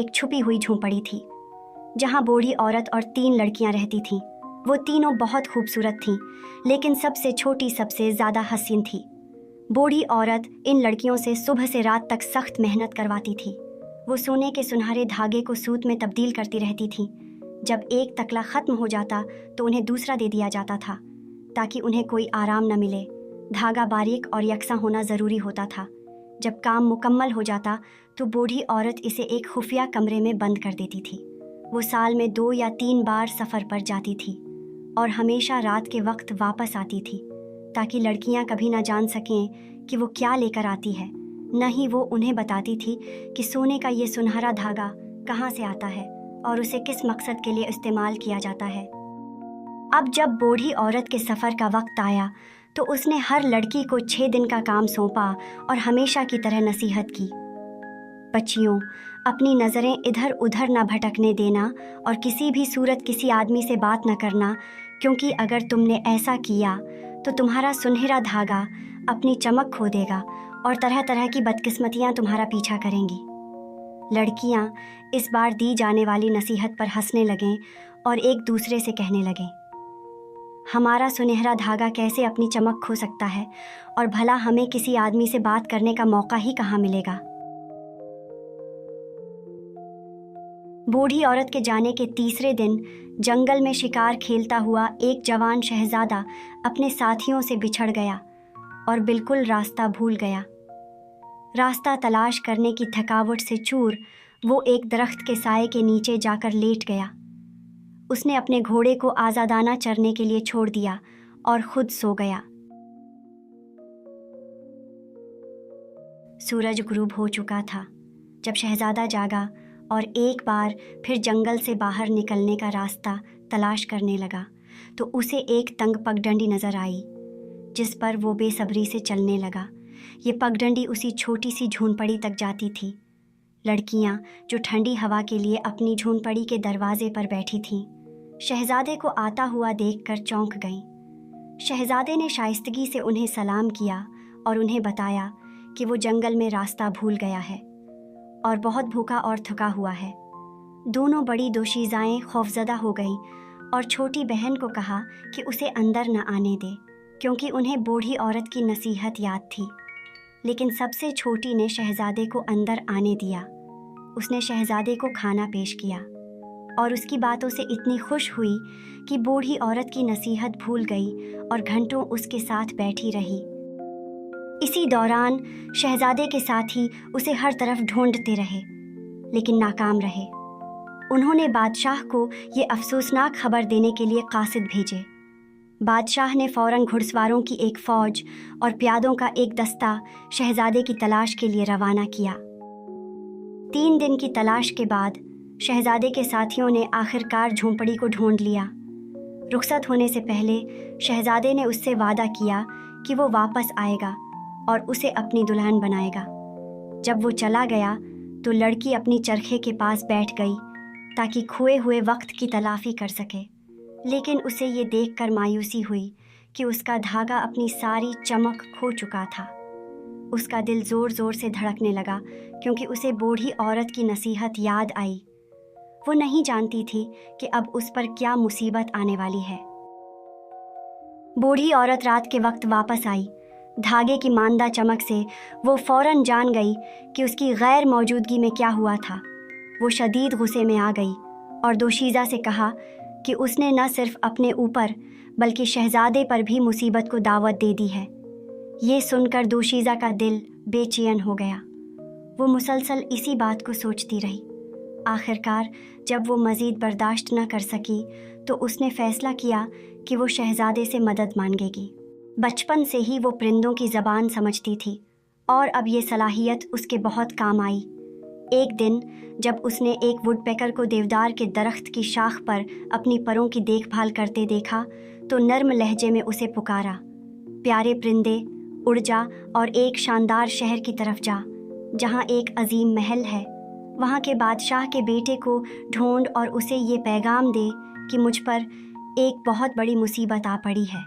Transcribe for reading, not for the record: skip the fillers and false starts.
एक छुपी हुई झोंपड़ी थी जहाँ बूढ़ी औरत और 3 लड़कियाँ रहती थीं। वो तीनों बहुत खूबसूरत थीं, लेकिन सबसे छोटी सबसे ज़्यादा हसीन थी। बूढ़ी औरत इन लड़कियों से सुबह से रात तक सख्त मेहनत करवाती थी। वो सोने के सुनहरे धागे को सूत में तब्दील करती रहती थी। जब एक तकला ख़त्म हो जाता तो उन्हें दूसरा दे दिया जाता था, ताकि उन्हें कोई आराम न मिले। धागा बारीक और यकसा होना ज़रूरी होता था। जब काम मुकम्मल हो जाता तो बूढ़ी औरत इसे एक खुफिया कमरे में बंद कर देती थी। वो साल में 2 या 3 बार सफ़र पर जाती थी और हमेशा रात के वक्त वापस आती थी, ताकि लड़कियां कभी ना जान सकें कि वो क्या लेकर आती है। न ही वो उन्हें बताती थी कि सोने का ये सुनहरा धागा कहाँ से आता है और उसे किस मकसद के लिए इस्तेमाल किया जाता है। अब जब बूढ़ी औरत के सफ़र का वक्त आया तो उसने हर लड़की को 6 दिन का काम सौंपा और हमेशा की तरह नसीहत की। बच्चियों, अपनी नज़रें इधर उधर ना भटकने देना और किसी भी सूरत किसी आदमी से बात न करना, क्योंकि अगर तुमने ऐसा किया तो तुम्हारा सुनहरा धागा अपनी चमक खो देगा और तरह तरह की बदकिस्मतियाँ तुम्हारा पीछा करेंगी। लड़कियाँ इस बार दी जाने वाली नसीहत पर हंसने लगें और एक दूसरे से कहने लगें, हमारा सुनहरा धागा कैसे अपनी चमक खो सकता है, और भला हमें किसी आदमी से बात करने का मौका ही कहाँ मिलेगा। बूढ़ी औरत के जाने के तीसरे दिन जंगल में शिकार खेलता हुआ एक जवान शहजादा अपने साथियों से बिछड़ गया और बिल्कुल रास्ता भूल गया। रास्ता तलाश करने की थकावट से चूर वो एक दरख्त के साए के नीचे जाकर लेट गया। उसने अपने घोड़े को आज़ादाना चरने के लिए छोड़ दिया और खुद सो गया। सूरज गुरूब हो चुका था जब शहजादा जागा और एक बार फिर जंगल से बाहर निकलने का रास्ता तलाश करने लगा तो उसे एक तंग पगडंडी नज़र आई, जिस पर वो बेसब्री से चलने लगा। ये पगडंडी उसी छोटी सी झोंपड़ी तक जाती थी। लड़कियां जो ठंडी हवा के लिए अपनी झोंपड़ी के दरवाजे पर बैठी थीं, शहजादे को आता हुआ देखकर चौंक गईं। शहजादे ने शाइस्तगी से उन्हें सलाम किया और उन्हें बताया कि वो जंगल में रास्ता भूल गया है और बहुत भूखा और थका हुआ है। दोनों बड़ी दोशीज़ाएं खौफज़दा हो गईं और छोटी बहन को कहा कि उसे अंदर न आने दे, क्योंकि उन्हें बूढ़ी औरत की नसीहत याद थी। लेकिन सबसे छोटी ने शहजादे को अंदर आने दिया। उसने शहजादे को खाना पेश किया और उसकी बातों से इतनी खुश हुई कि बूढ़ी औरत की नसीहत भूल गई और घंटों उसके साथ बैठी रही। इसी दौरान शहजादे के साथी उसे हर तरफ ढूंढते रहे, लेकिन नाकाम रहे। उन्होंने बादशाह को ये अफसोसनाक खबर देने के लिए कासिद भेजे। बादशाह ने फ़ौरन घुड़सवारों की एक फ़ौज और प्यादों का एक दस्ता शहजादे की तलाश के लिए रवाना किया। 3 दिन की तलाश के बाद शहजादे के साथियों ने आखिरकार झोंपड़ी को ढूंढ लिया। रुखसत होने से पहले शहजादे ने उससे वादा किया कि वो वापस आएगा और उसे अपनी दुल्हन बनाएगा। जब वो चला गया तो लड़की अपनी चरखे के पास बैठ गई ताकि खोए हुए वक्त की तलाफ़ी कर सके। लेकिन उसे ये देखकर मायूसी हुई कि उसका धागा अपनी सारी चमक खो चुका था। उसका दिल ज़ोर ज़ोर से धड़कने लगा, क्योंकि उसे बूढ़ी औरत की नसीहत याद आई। वो नहीं जानती थी कि अब उस पर क्या मुसीबत आने वाली है। बूढ़ी औरत रात के वक्त वापस आई। धागे की मांदा चमक से वो फ़ौरन जान गई कि उसकी गैर मौजूदगी में क्या हुआ था। वो शदीद गुस्से में आ गई और दोशीज़ा से कहा कि उसने न सिर्फ अपने ऊपर बल्कि शहजादे पर भी मुसीबत को दावत दे दी है। ये सुनकर दोशीज़ा का दिल बेचैन हो गया। वो मुसलसल इसी बात को सोचती रही। आखिरकार जब वो मज़ीद बर्दाश्त न कर सकी तो उसने फ़ैसला किया कि वो शहजादे से मदद मांगेगी। बचपन से ही वो परिंदों की ज़बान समझती थी और अब ये सलाहियत उसके बहुत काम आई। एक दिन जब उसने एक वुडपेकर को देवदार के दरख्त की शाख पर अपनी परों की देखभाल करते देखा तो नर्म लहजे में उसे पुकारा, प्यारे परिंदे, उड़ जा और एक शानदार शहर की तरफ जा जहाँ एक अजीम महल है। वहाँ के बादशाह के बेटे को ढूंढ और उसे ये पैगाम दे कि मुझ पर एक बहुत बड़ी मुसीबत आ पड़ी है।